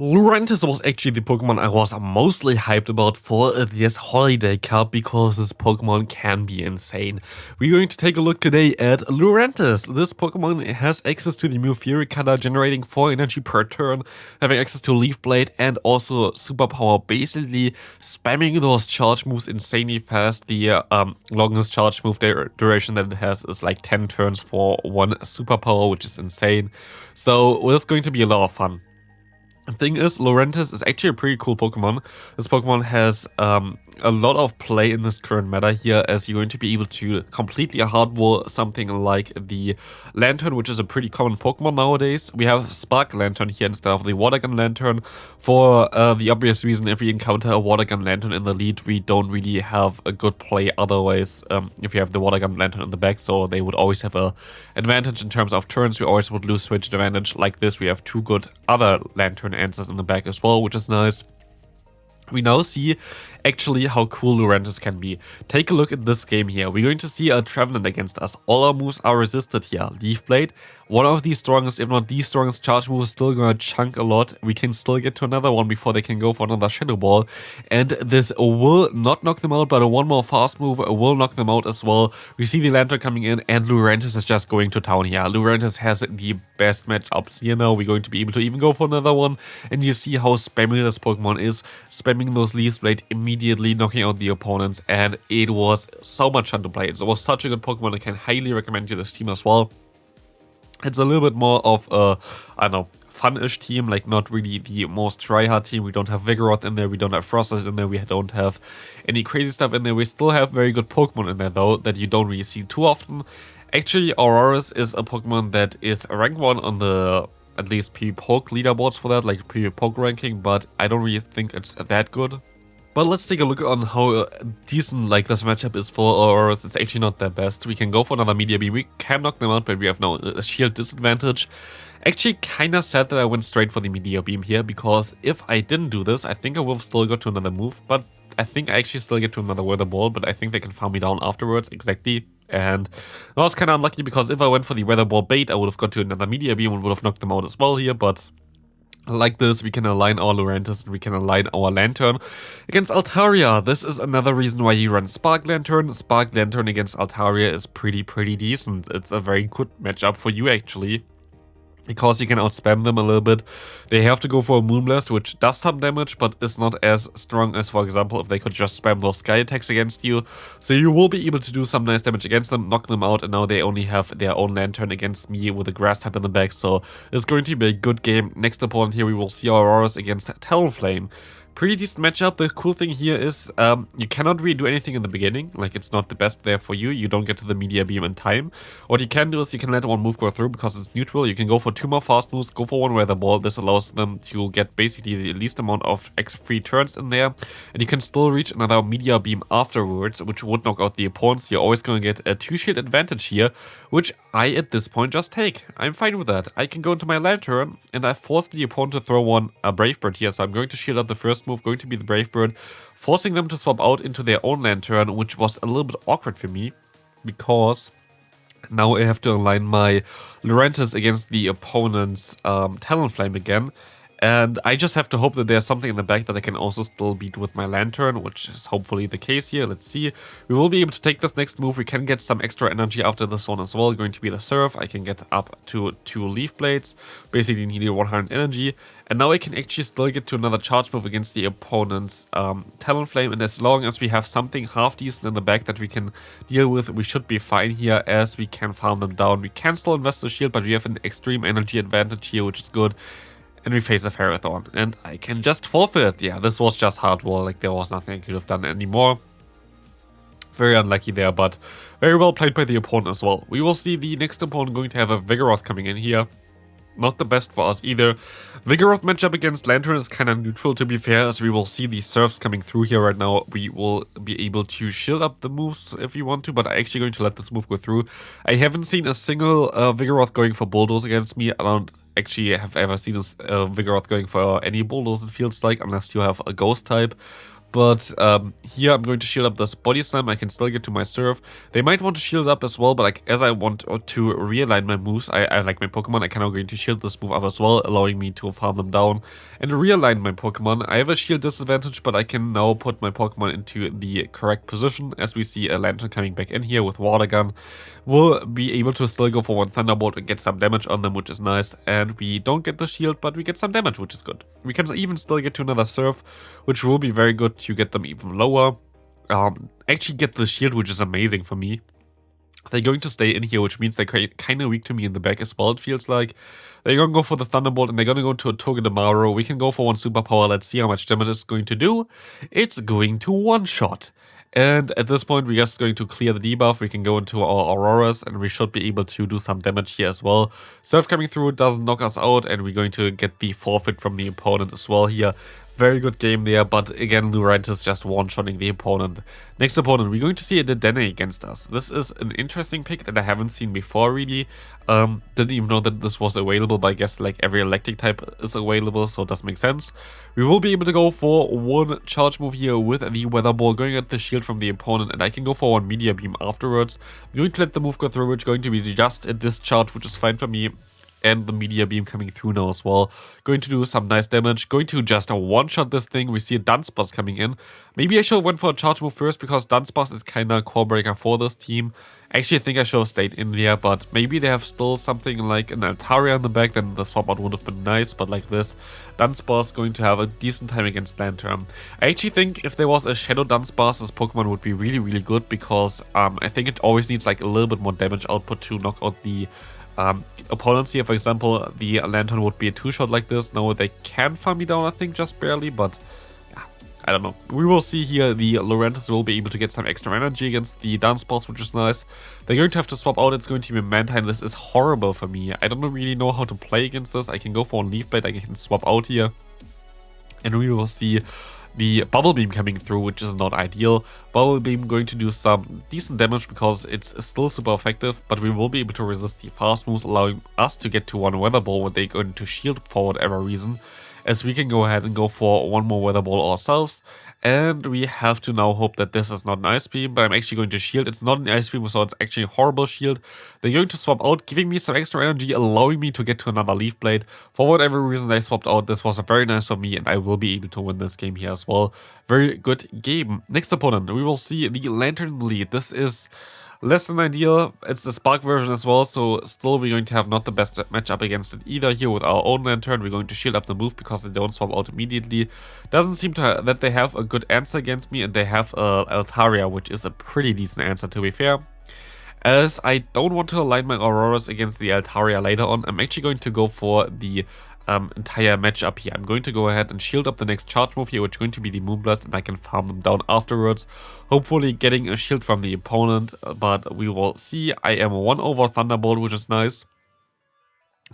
Lurantis was actually the Pokemon I was mostly hyped about for this holiday cup because this Pokemon can be insane. We're going to take a look today at Lurantis. This Pokemon has access to the Mew Fury Cutter, generating 4 energy per turn, having access to Leaf Blade and also Superpower, basically spamming those charge moves insanely fast. The longest charge move duration that it has is like 10 turns for one Superpower, which is insane. So this is going to be a lot of fun. The thing is, Lurantis is actually a pretty cool Pokemon. This Pokemon has a lot of play in this current meta here, as you're going to be able to completely hardwall something like the Lanturn, which is a pretty common Pokemon nowadays. We have Spark Lanturn here instead of the Water Gun Lanturn. For the obvious reason, if we encounter a Water Gun Lanturn in the lead, we don't really have a good play otherwise if you have the Water Gun Lanturn in the back, so they would always have an advantage in terms of turns. We always would lose switch advantage. Like this, we have 2 good other Lanturn answers in the back as well, which is nice. We now see actually how cool Lurantis can be. Take a look at this game here. We're going to see a Trevenant against us. All our moves are resisted here. Leaf Blade, one of the strongest, if not the strongest charge move, is still gonna chunk a lot. We can still get to another one before they can go for another Shadow Ball. And this will not knock them out, but one more fast move will knock them out as well. We see the Lanturn coming in, and Lurantis is just going to town here. Lurantis has the best matchups here now. We're going to be able to even go for another one. And you see how spammy this Pokemon is. Spamming those Leaf Blade, immediately knocking out the opponents, and it was so much fun to play. It was such a good Pokemon. I can highly recommend you this team as well. It's a little bit more of a, I don't know, fun-ish team, like not really the most try-hard team. We don't have Vigoroth in there, we don't have Frosted in there, we don't have any crazy stuff in there. We still have very good Pokemon in there though, that you don't really see too often. Actually, Aurorus is a Pokemon that is rank 1 on the at least PvPoke leaderboards for that, like PvPoke ranking, but I don't really think it's that good. But let's take a look on how decent like this matchup is for Aurorus. It's actually not their best. We can go for another Media Beam. We can knock them out, but we have now a shield disadvantage. Actually, kinda sad that I went straight for the Media Beam here, because if I didn't do this, I think I would have still got to another move. But I think I actually still get to another Weather Ball, but I think they can farm me down afterwards, exactly. And I was kinda unlucky, because if I went for the Weather Ball bait, I would have got to another Media Beam and would have knocked them out as well here, but like this, we can align our Lurantis and we can align our Lanturn against Altaria. This is another reason why you run Spark Lanturn. Spark Lanturn against Altaria is pretty decent. It's a very good matchup for you actually, because you can outspam them a little bit. They have to go for a Moonblast, which does some damage, but is not as strong as, for example, if they could just spam those Sky attacks against you. So you will be able to do some nice damage against them, knock them out, and now they only have their own Lanturn against me with a Grass type in the back. So it's going to be a good game. Next opponent here, we will see Aurorus against Talonflame. Pretty decent matchup. The cool thing here is you cannot really do anything in the beginning. Like, it's not the best there for you. You don't get to the Media Beam in time. What you can do is you can let one move go through because it's neutral. You can go for 2 more fast moves, go for 1 Weather Ball. This allows them to get basically the least amount of extra free turns in there. And you can still reach another Media Beam afterwards, which would knock out the opponents. You're always going to get a 2 shield advantage here, which I, at this point, just take. I'm fine with that. I can go into my Lanturn, and I force the opponent to throw a Brave Bird here. So I'm going to shield up the first move, going to be the Brave Bird, forcing them to swap out into their own Lanturn, which was a little bit awkward for me, because now I have to align my Lurantis against the opponent's Talonflame again. And I just have to hope that there's something in the back that I can also still beat with my Lanturn, which is hopefully the case here. Let's see. We will be able to take this next move. We can get some extra energy after this one as well. Going to be the Surf. I can get up to 2 Leaf Blades. Basically needed 100 energy. And now I can actually still get to another charge move against the opponent's Talonflame. And as long as we have something half decent in the back that we can deal with, we should be fine here, as we can farm them down. We can still invest the shield, but we have an extreme energy advantage here, which is good. And we face a Ferrothorn, and I can just forfeit. Yeah, this was just hardwall, like there was nothing I could have done anymore. Very unlucky there, but very well played by the opponent as well. We will see the next opponent going to have a Vigoroth coming in here. Not the best for us either. Vigoroth matchup against Lanturn is kind of neutral, to be fair, as we will see the Surfs coming through here right now. We will be able to shield up the moves if we want to, but I'm actually going to let this move go through. I haven't seen a single Vigoroth going for Bulldoze against me. I don't actually have ever seen a Vigoroth going for any Bulldoze, it feels like, unless you have a Ghost type. But here I'm going to shield up this body slam. I can still get to my surf. They might want to shield up as well, but like as I want to realign my moves, I like my Pokemon, I can now going to shield this move up as well, allowing me to farm them down and realign my Pokemon. I have a shield disadvantage, but I can now put my Pokemon into the correct position. As we see a Lanturn coming back in here with Water Gun. We'll be able to still go for one Thunderbolt and get some damage on them, which is nice. And we don't get the shield, but we get some damage, which is good. We can even still get to another Surf, which will be very good to get them even lower. Actually get the shield, which is amazing for me. They're going to stay in here, which means they're kind of weak to me in the back as well, it feels like. They're going to go for the Thunderbolt, and they're going to go to a Togedemaru. We can go for one Superpower. Let's see how much damage it's going to do. It's going to one-shot. And at this point, we're just going to clear the debuff. We can go into our Aurorus, and we should be able to do some damage here as well. Surf coming through doesn't knock us out, and we're going to get the forfeit from the opponent as well here. Very good game there, but again, Lurantis just one-shotting the opponent. Next opponent, we're going to see a Dedenne against us. This is an interesting pick that I haven't seen before, really. Didn't even know that this was available, but I guess like every electric type is available, so it does make sense. We will be able to go for one charge move here with the Weather Ball, going at the shield from the opponent, and I can go for one Meteor Beam afterwards. I'm going to let the move go through, which is going to be just a discharge, which is fine for me. And the Meteor Beam coming through now as well. Going to do some nice damage. Going to just one-shot this thing. We see a Dunsparce coming in. Maybe I should have went for a charge move first, because Dunsparce is kind of core breaker for this team. Actually, I think I should have stayed in there, but maybe they have still something like an Altaria in the back, then the swap out would have been nice, but like this, Dunsparce going to have a decent time against Lanturn. I actually think if there was a Shadow Dunsparce, this Pokemon would be really, really good, because I think it always needs like a little bit more damage output to knock out the opponents here. For example, the Lanturn would be a two-shot like this. Now they can farm me down, I think, just barely, but yeah, I don't know. We will see here. The Lurantis will be able to get some extra energy against the Dunsparce, which is nice. They're going to have to swap out. It's going to be Mantine. This is horrible for me. I don't really know how to play against this. I can go for a Leaf Blade. I can swap out here, and we will see the Bubble Beam coming through, which is not ideal. Bubble Beam going to do some decent damage because it's still super effective, but we will be able to resist the fast moves, allowing us to get to one Weather Ball, what they're going to shield for whatever reason, as we can go ahead and go for one more Weather Ball ourselves. And we have to now hope that this is not an Ice Beam, but I'm actually going to shield. It's not an Ice Beam, so it's actually a horrible shield. They're going to swap out, giving me some extra energy, allowing me to get to another Leaf Blade. For whatever reason they swapped out, this was very nice for me, and I will be able to win this game here as well. Very good game. Next opponent, we will see the Lanturn lead. This is less than ideal. It's the Spark version as well, so still we're going to have not the best matchup against it either. Here with our own Lanturn, we're going to shield up the move because they don't swap out immediately. Doesn't seem to that they have a good answer against me, and they have Altaria, which is a pretty decent answer, to be fair. As I don't want to align my Aurorus against the Altaria later on, I'm actually going to go for the entire matchup here. I'm going to go ahead and shield up the next charge move here, which is going to be the Moonblast, and I can farm them down afterwards, hopefully getting a shield from the opponent, but we will see. I am 1 over Thunderbolt, which is nice.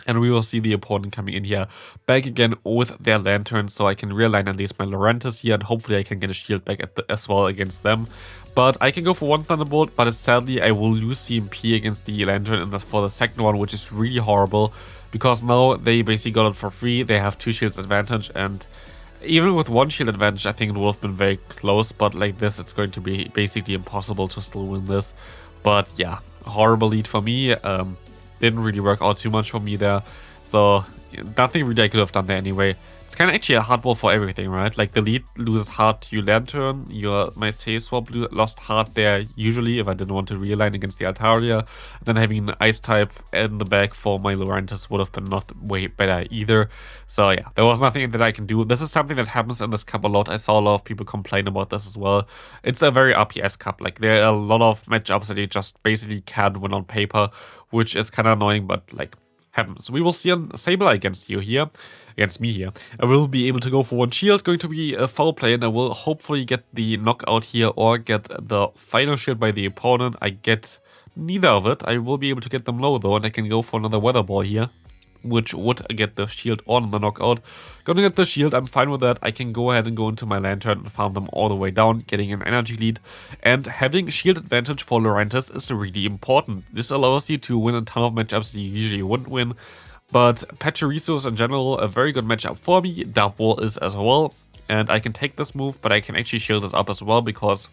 And we will see the opponent coming in here back again with their Lanturn, so I can realign at least my Lurantis here, and hopefully I can get a shield back as well against them. But I can go for one Thunderbolt, but sadly I will lose CMP against the Lanturn for the second one, which is really horrible, because now they basically got it for free. They have 2 shields advantage, and even with 1 shield advantage, I think it would have been very close, but like this, it's going to be basically impossible to still win this. But yeah, horrible lead for me. Didn't really work out too much for me there, so nothing really I could have done there anyway. It's kind of actually a hardball for everything, right? Like the lead loses hard to Lanturn, my Say Swap lost hard there usually if I didn't want to realign against the Altaria. And then having an Ice type in the back for my Lurantis would have been not way better either. So yeah, there was nothing that I can do. This is something that happens in this cup a lot. I saw a lot of people complain about this as well. It's a very RPS cup. Like there are a lot of matchups that you just basically can't win on paper, which is kind of annoying, but like happens. We will see a Sableye against me here. I will be able to go for one shield, going to be a foul play, and I will hopefully get the knockout here or get the final shield by the opponent. I get neither of it. I will be able to get them low though, and I can go for another Weather Ball here, which would get the shield on the knockout. Gonna get the shield, I'm fine with that. I can go ahead and go into my Lanturn and farm them all the way down, getting an energy lead. And having shield advantage for Lurantis is really important. This allows you to win a ton of matchups that you usually wouldn't win. But Pachirisu is in general a very good matchup for me. Dark Wall is as well. and I can take this move, but I can actually shield it up as well because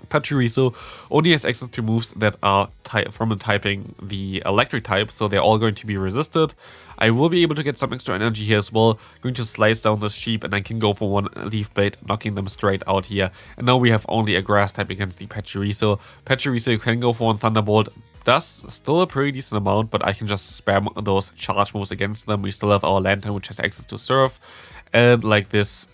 Pachirisu only has access to moves that are from the typing the electric type, so they're all going to be resisted. I will be able to get some extra energy here as well, going to slice down this sheep, and I can go for one leaf blade, knocking them straight out here. And now we have only a grass type against the Pachirisu. Pachirisu can go for one thunderbolt, does still a pretty decent amount, but I can just spam those charge moves against them. We still have our Lanturn, which has access to Surf, and like this,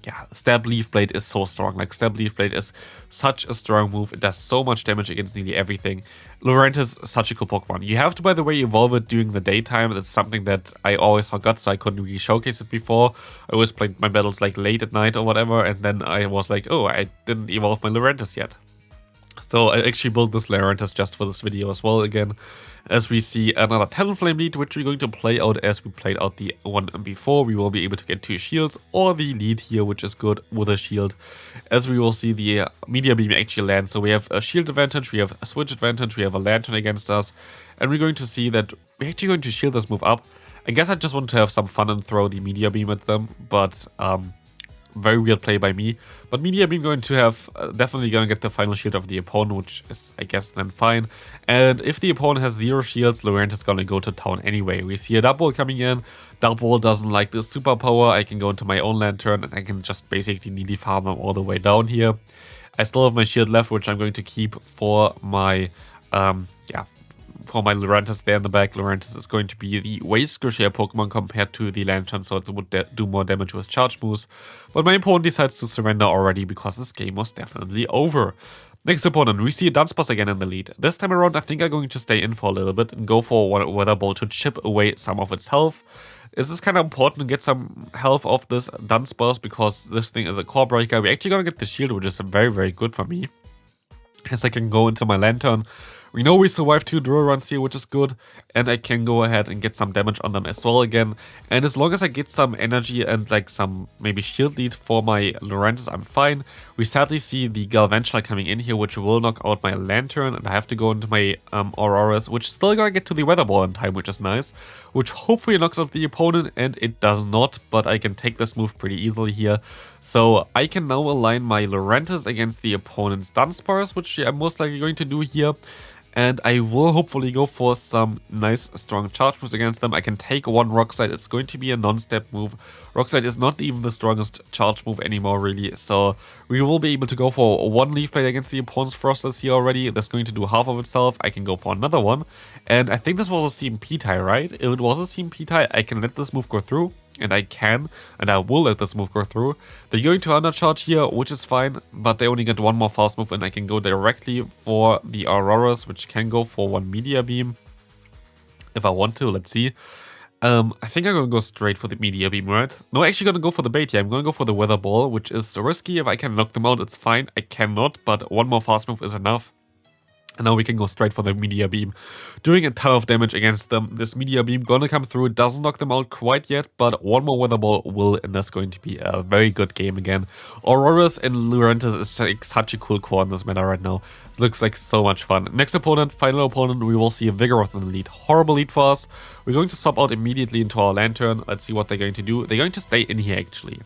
yeah, Stab Leaf Blade is so strong. Like, Stab Leaf Blade is such a strong move. It does so much damage against nearly everything. Lurantis is such a cool Pokemon. You have to, by the way, evolve it during the daytime. That's something that I always forgot, so I couldn't really showcase it before. I always played my battles like late at night or whatever, and then I was like, oh, I didn't evolve my Lurantis yet. So I actually built this Lurantis just for this video as well again, as we see another Talonflame lead, which we're going to play out as we played out the one before. We will be able to get 2 shields or the lead here, which is good with a shield, as we will see the Meteor Beam actually land. So we have a shield advantage, we have a switch advantage, we have a Lanturn against us, and we're going to see that we're actually going to shield this move up. I guess I just want to have some fun and throw the Meteor Beam at them, but very weird play by me. But Meteor Beam going to have definitely going to get the final shield of the opponent, which is, I guess, then fine. And if the opponent has 0 shields, Lurantis is going to go to town anyway. We see a double coming in. Double doesn't like this superpower. I can go into my own Lanturn and I can just basically needy farm them all the way down here. I still have my shield left, which I'm going to keep for my for my Lurantis there in the back. Lurantis is going to be the way squishier Pokemon compared to the Lanturn, so it would do more damage with charge moves. But my opponent decides to surrender already because this game was definitely over. Next opponent, we see a Dunsparce again in the lead. This time around, I think I'm going to stay in for a little bit and go for a Weather Bolt to chip away some of its health. This is kind of important to get some health off this Dunsparce because this thing is a core breaker. We're actually going to get the shield, which is very, very good for me, as I can go into my Lanturn. We know we survived 2 drill runs here, which is good, and I can go ahead and get some damage on them as well again. And as long as I get some energy and like some maybe shield lead for my Lurantis, I'm fine. We sadly see the Galvantula coming in here, which will knock out my Lanturn, and I have to go into my Aurorus, which is still gonna get to the Weather Ball in time, which is nice, which hopefully knocks out the opponent, and it does not, but I can take this move pretty easily here. So I can now align my Lurantis against the opponent's Dunsparce, which I'm most likely going to do here. And I will hopefully go for some nice strong charge moves against them. I can take one Rock Slide. It's going to be a non-step move. Rock Slide is not even the strongest charge move anymore, really. So we will be able to go for one Leaf Blade against the opponent's Frostless here already. That's going to do half of itself. I can go for another one. And I think this was a CMP tie, right? If it was a CMP tie, I can let this move go through. And I can, and I will let this move go through. They're going to undercharge here, which is fine, but they only get one more fast move, and I can go directly for the Aurorus, which can go for one Meteor Beam. If I want to, let's see. I think I'm going to go straight for the Meteor Beam, right? No, actually going to go for the bait here. I'm going to go for the Weather Ball, which is risky. If I can knock them out, it's fine. I cannot, but one more fast move is enough. And now we can go straight for the Meteor Beam, doing a ton of damage against them. This Meteor Beam gonna come through. It doesn't knock them out quite yet, but one more Weather Ball will, and that's going to be a very good game again. Aurorus and Lurantis is like such a cool core in this meta right now. It looks like so much fun. Next opponent, final opponent, we will see a Vigoroth in the lead. Horrible lead for us. We're going to swap out immediately into our Lanturn. Let's see what they're going to do. They're going to stay in here actually.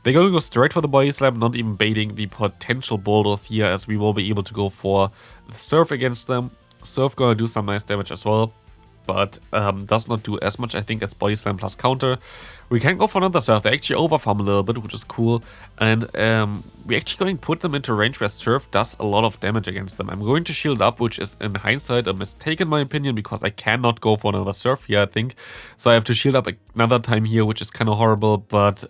They're going to go straight for the Body Slam, not even baiting the potential boulders here, as we will be able to go for the Surf against them. Surf gonna do some nice damage as well, but does not do as much, I think, as Body Slam plus counter. We can go for another Surf. They actually overfarm a little bit, which is cool. And we're actually going to put them into range where Surf does a lot of damage against them. I'm going to shield up, which is in hindsight a mistake in my opinion, because I cannot go for another Surf here, I think. So I have to shield up another time here, which is kind of horrible. But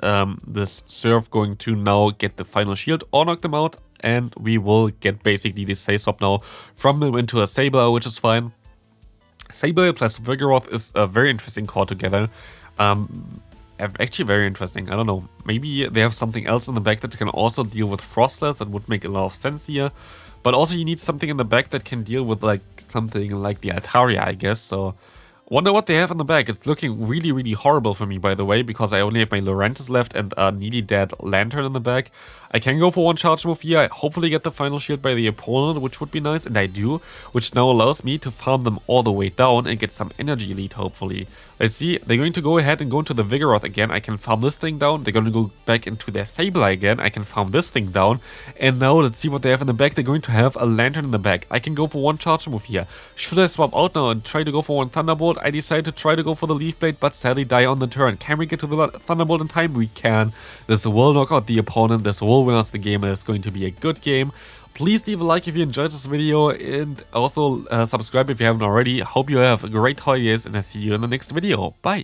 this Surf going to now get the final shield or knock them out. And we will get basically the Say Swap now from them into a Sableye, which is fine. Sableye plus Vigoroth is a very interesting core together. Actually very interesting. I don't know. Maybe they have something else in the back that can also deal with Frostless. That would make a lot of sense here. But also you need something in the back that can deal with like something like the Altaria, I guess. So wonder what they have in the back. It's looking really, really horrible for me, by the way, because I only have my Lurantis left and a nearly dead Lanturn in the back. I can go for one charge move here. I hopefully get the final shield by the opponent, which would be nice, and I do, which now allows me to farm them all the way down and get some energy lead, hopefully. Let's see, they're going to go ahead and go into the Vigoroth again. I can farm this thing down. They're going to go back into their Sableye again. I can farm this thing down. And now let's see what they have in the back. They're going to have a Lanturn in the back. I can go for one charge move here. Should I swap out now and try to go for one Thunderbolt? I decide to try to go for the Leaf Blade, but sadly die on the turn. Can we get to the Thunderbolt in time? We can. This will knock out the opponent. This will win us the game, and it's going to be a good game. Please leave a like if you enjoyed this video, and also subscribe if you haven't already. Hope you have great holidays, and I see you in the next video. Bye!